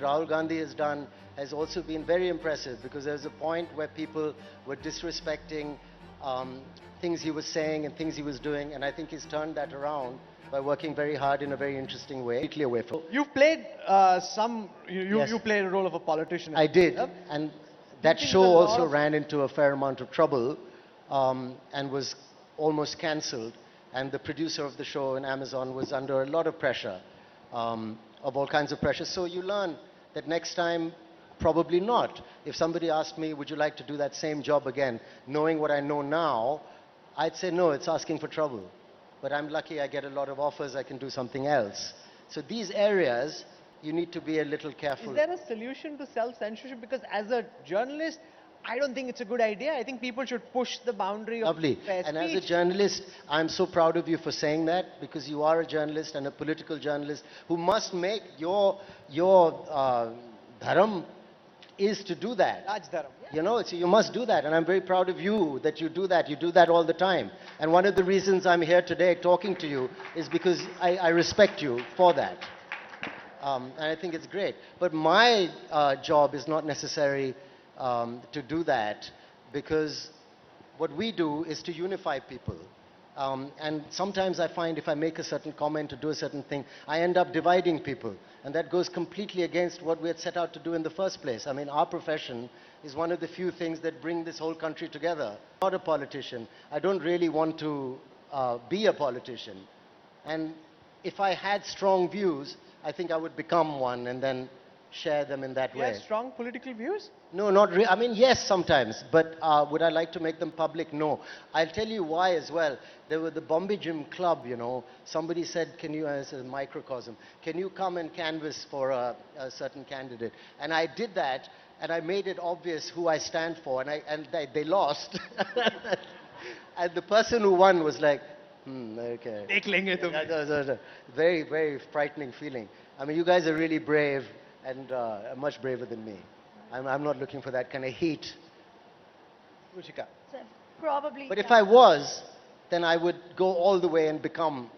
Rahul Gandhi has also been very impressive because there's a point where people were disrespecting things he was saying and things he was doing, and I think he's turned that around by working very hard in a very interesting way, completely away from. You've played Yes. you played a role of a politician. I did, and that think show there's a lot also of- ran into a fair amount of trouble and was almost cancelled. And the producer of the show in Amazon was under a lot of pressure, of all kinds of pressure. So you learn that next time, probably not. If somebody asked me, would you like to do that same job again, knowing what I know now, I'd say no, it's asking for trouble. But I'm lucky I get a lot of offers, I can do something else. So these areas, you need to be a little careful. Is there a solution to self-censorship? Because as a journalist, I don't think it's a good idea. I think people should push the boundary of Lovely. fair And as a speech. journalist, I'm so proud of you for saying that, because you are a journalist and a political journalist who must make your dharam is to do that. Raj Dharam. You know, so you must do that, and I'm very proud of you that you do that. You do that all the time. And one of the reasons I'm here today talking to you is because I respect you for that. And I think it's great. But my job is not necessary to do that, because what we do is to unify people. And sometimes I find if I make a certain comment or do a certain thing, I end up dividing people. And that goes completely against what we had set out to do in the first place. I mean, our profession is one of the few things that bring this whole country together. I'm not a politician. I don't really want to be a politician. And if I had strong views, I think I would become one and then share them in that You way. have strong political views? No, not really. I mean, yes, sometimes. But would I like to make them public? No. I'll tell you why as well. There were the Bombay Gym Club, you know. Somebody said, can you, as a microcosm, can you come and canvass for a certain candidate? And I did that, and I made it obvious who I stand for, and they lost. And the person who won was like, okay. Dekh lenge tum. That was a very, very frightening feeling. I mean, you guys are really brave and much braver than me. I'm not looking for that kind of heat. Ruchika. So probably. But if I was, then I would go all the way and become